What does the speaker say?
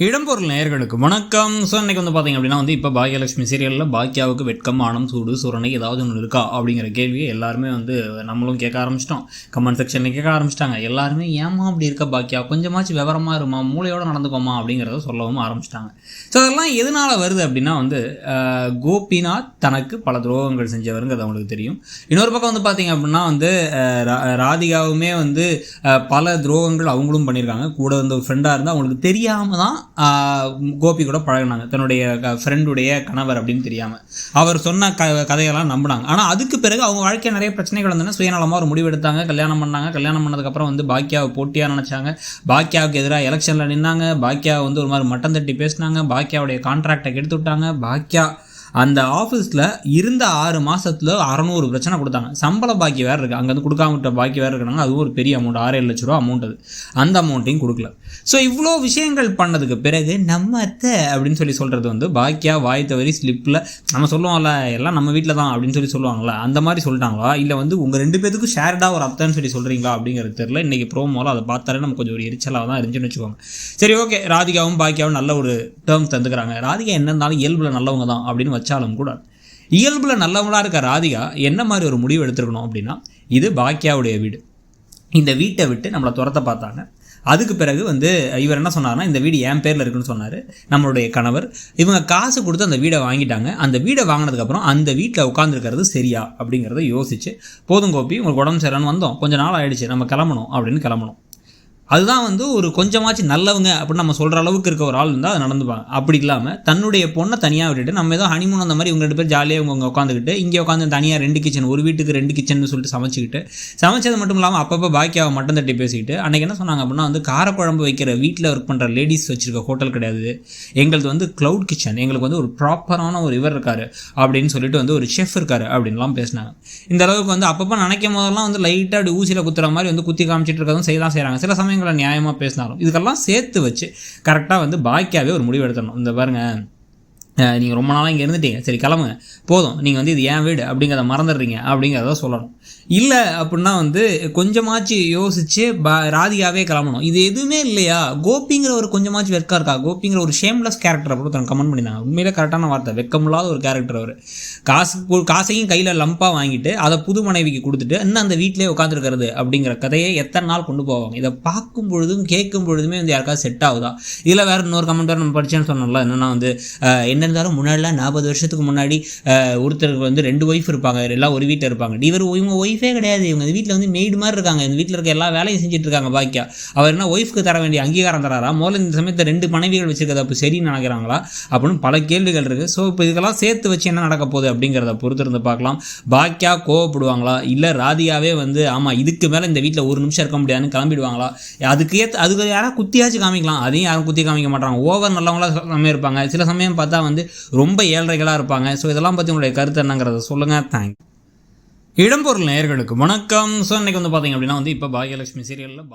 இடம்பொருள் நேயர்களுக்கு வணக்கம். ஸோ இன்றைக்கி பார்த்திங்க அப்படின்னா இப்போ பாக்யலட்சுமி சீரியலில் பாக்கியாவுக்கு வெட்கம், ஆணம், சூடு, சூரணை ஏதாவது ஒன்று இருக்கா அப்படிங்கிற கேள்வியை எல்லாருமே நம்மளும் கேட்க ஆரம்பிச்சிட்டோம். கமெண்ட் செக்ஷனில் கேட்க ஆரம்பிச்சிட்டாங்க. எல்லாருமே ஏமா அப்படி இருக்கா பாக்கியா, கொஞ்சமாச்சும் விவரமாக இருமா, மூளையோடு நடந்துக்கோமா அப்படிங்கிறத சொல்லவும் ஆரம்பிச்சிட்டாங்க. ஸோ அதெல்லாம் எதனால் வருது அப்படின்னா கோபிநாத் தனக்கு பல துரோகங்கள் செஞ்சவருங்கிறது அவங்களுக்கு தெரியும். இன்னொரு பக்கம் பார்த்திங்க அப்படின்னா ராதிகாவுமே பல துரோகங்கள் அவங்களும் பண்ணியிருக்காங்க. கூட ஒரு ஃப்ரெண்டாக இருந்தால் அவங்களுக்கு தெரியாமல் தான் கோபி கூட பழகினாங்க. தன்னுடைய ஃப்ரெண்டுடைய கணவர் அப்படின்னு தெரியாமல் அவர் சொன்ன கதையெல்லாம் நம்பினாங்க. ஆனால் அதுக்கு பிறகு அவங்க வாழ்க்கையில் நிறைய பிரச்சனைகள் வந்தோன்னா சுயநலமாக ஒரு முடிவு எடுத்தாங்க, கல்யாணம் பண்ணாங்க. கல்யாணம் பண்ணதுக்கப்புறம் பாக்கியாவை போட்டியாக நினச்சாங்க. பாக்கியாவுக்கு எதிராக எலெக்ஷனில் நின்னாங்க. பாக்கியா ஒரு மாதிரி மட்டம் தட்டி பேசினாங்க. பாக்கியாவுடைய கான்ட்ராக்டை கெடுத்து விட்டாங்க. பாக்கியா அந்த ஆஃபீஸில் இருந்த 6 மாதத்தில் 600 பிரச்சனை கொடுத்தாங்க. சம்பள பாக்கி வேறு இருக்குது, அங்கேருந்து கொடுக்காம விட்ட பாக்கி வேறு இருக்கிறாங்க. அதுவும் ஒரு பெரிய அமௌண்ட், 6-7 லட்ச ரூபா அமௌண்ட். அது அந்த அமௌண்ட்டையும் கொடுக்கல. ஸோ இவ்வளோ விஷயங்கள் பண்ணதுக்கு பிறகு நம்ம அத்தை அப்படின்னு சொல்கிறது பாக்கியா வாய் தவறி ஸ்லிப்பில் நம்ம சொல்லுவோம்ல, எல்லாம் நம்ம வீட்டில் தான் அப்படின்னு சொல்லுவாங்களா, அந்த மாதிரி சொல்லிட்டாங்களா, இல்லை உங்கள் 2 பேத்துக்கும் ஷேர்டாக ஒரு அத்தைன்னு சொல்கிறீங்களா அப்படிங்கிறது தெரியல. இன்றைக்கி ப்ரோமோவில் அதை பார்த்தாலே நம்ம கொஞ்சம் ஒரு எரிச்சலாக தான் இருந்துச்சுன்னு வச்சுக்கோங்க. சரி, ஓகே, ராதிகாவும் பாக்கியாவும் நல்ல ஒரு டேர்ம்ஸ் தந்துக்கிறாங்க. ராதிகா என்ன இருந்தாலும் இயல்பில் நல்லவங்க தான் அப்படின்னு வச்சாலும் கூட இயல்பில் நல்லவங்களாக இருக்க ராதிகா என்ன மாதிரி ஒரு முடிவு எடுத்துருக்கணும் அப்படின்னா, இது பாக்கியாவுடைய வீடு, இந்த வீட்டை விட்டு நம்மளை துரத்த பார்த்தாங்க. அதுக்கு பிறகு இவர் என்ன சொன்னார்னா, இந்த வீடு என் பேரில் இருக்குன்னு சொன்னார் நம்மளுடைய கணவர். இவங்க காசு கொடுத்து அந்த வீடை வாங்கிட்டாங்க. அந்த வீடை வாங்கினதுக்கப்புறம் அந்த வீட்டில் உட்காந்துருக்கிறது சரியா அப்படிங்கிறத யோசிச்சு, போதும் கோபி, உங்களுக்கு உடம்பு சரியானு வந்தோம், கொஞ்சம் நாள் ஆகிடுச்சு, நம்ம கிளம்பணும் அப்படின்னு கிளம்பணும். அதுதான் ஒரு கொஞ்சமாச்சு நல்லவங்க அப்படின்னு நம்ம சொல்கிற அளவுக்கு இருக்க ஒரு ஆள் இருந்தால் அது நடந்துப்பாங்க. அப்படி இல்லாமல் தன்னுடைய பொண்ணை தனியாக விட்டுட்டு நம்ம ஏதோ ஹனிமூன் அந்த மாதிரி இவங்க 2 பேர் ஜாலியாக இவங்க உட்காந்துக்கிட்டு இங்கே உட்காந்து தனியாக 2 கிச்சன், ஒரு வீட்டுக்கு 2 கிச்சன் சொல்லிட்டு சமைச்சது மட்டும் இல்லாமல் அப்பப்போ பாக்கியாவை மட்டும் தட்டி பேசிக்கிட்டு அன்றைக்கி என்ன சொன்னாங்க அப்படின்னா, காரக்குழம்பு வைக்கிற வீட்டில் ஒர்க் பண்ணுற லேடிஸ் வச்சுருக்க ஹோட்டல் கிடையாது, எங்களுக்கு க்ளவுட் கிச்சன், எங்களுக்கு ஒரு ப்ராப்பரான ஒரு இவர் இருக்கார் அப்படின்னு சொல்லிட்டு ஒரு ஷெஃப் இருக்கார் அப்படின்லாம் பேசினாங்க. இந்த அளவுக்கு அப்பப்போ நினைக்கும் போதெல்லாம் லைட்டாக அப்படி ஊசியில் குத்துற மாதிரி குத்தி காமிச்சிட்டு இருக்கிறதும் செய்கிறாங்க. சில சமயம் நியாயமாக பேசினாலும் இதுக்கெல்லாம் சேர்த்து வச்சு கரெக்டாக பாக்கியாவே ஒரு முடிவு எடுத்துடணும். இந்த பாருங்க, நீங்கள் ரொம்ப நாளாக இங்கே இருந்துட்டீங்க, சரி கிளம்புங்க, போதும், நீங்கள் இது என் வீடு அப்படிங்கிறத மறந்துடுறீங்க அப்படிங்கிறத சொல்லணும். இல்லை அப்படின்னா கொஞ்சமாச்சு யோசிச்சு ராதிகாவே கிளம்பணும். இது எதுவுமே இல்லையா, கோபிங்கிற ஒரு கொஞ்சமாச்சு வெக்கா இருக்கா, கோபிங்கிற ஒரு ஷேம்லெஸ் கேரக்டர் அப்படின்னு கமெண்ட் பண்ணினாங்க. உண்மையிலே கரெக்டான வார்த்தை, வெக்கமில்லாத ஒரு கேரக்டர் அவர். காசையும் கையில் லம்பாக வாங்கிட்டு அதை புது மனைவிக்கு கொடுத்துட்டு இன்னும் அந்த வீட்டிலே உட்காந்துருக்கிறது அப்படிங்கிற கதையை எத்தனை நாள் கொண்டு போவாங்க. இதை பார்க்கும் பொழுதும் கேட்கும் பொழுதுமே யாருக்காவது செட் ஆகுதா? இதில் வேறு இன்னொரு கமெண்ட் வேறு நம்ம படித்தேன்னு சொன்னோம்ல, என்னென்னா என்ன இருந்தாலும் முன்னாடிலாம் 40 வருஷத்துக்கு முன்னாடி ஒருத்தருக்கு 2 ஒய்ஃப் இருப்பாங்க, எல்லாம் ஒரு வீட்டில் இருப்பாங்க. இவங்க ஒய்ஃபே கிடையாது, இவங்க வீட்டில் மெய்டு மாதிரி இருக்காங்க, இந்த வீட்டில் இருக்க எல்லா வேலையும் செஞ்சுட்டு இருக்காங்க. பாக்கியா அவர் என்ன ஒய்ஃப்க்கு தர வேண்டிய அங்கீகாரம் தராரா? முதல்ல இந்த சமயத்தை 2 மனைவிகள் வச்சிருக்கிறது அப்போ சரின்னு நினைக்கிறாங்களா அப்படின்னு பல கேள்விகள் இருக்குது. ஸோ இப்போ இதுக்கெல்லாம் சேர்த்து வச்சு என்ன நடக்க போகுது அப்படிங்கிறத பொறுத்திருந்து பார்க்கலாம். பாக்கியா கோவப்படுவாங்களா, இல்லை ராதிகாவே ஆமாம் இதுக்கு மேலே இந்த வீட்டில் ஒரு நிமிஷம் இருக்க முடியாதுன்னு கிளம்பிடுவாங்களா? அதுக்கு யாராவது குத்தியாச்சு காமிக்கலாம், அதையும் யாரும் குத்தி காமிக்க மாட்டாங்க. ஓவர் நல்லவங்களா சமயம் இருப்பாங்க, சில சமயம் பார்த்தா ரொம்ப ஏழ்றைகளாக இருப்பாங்க. ஸோ இதெல்லாம் பற்றி உங்களுடைய கருத்து என்னங்கிறத சொல்லுங்கள். தேங்க்ஸ். இடம்பொருள் நேயர்களுக்கு வணக்கம். ஸோ இன்றைக்கி பார்த்திங்க அப்படின்னா இப்போ பாக்யலட்சுமி சீரியலில்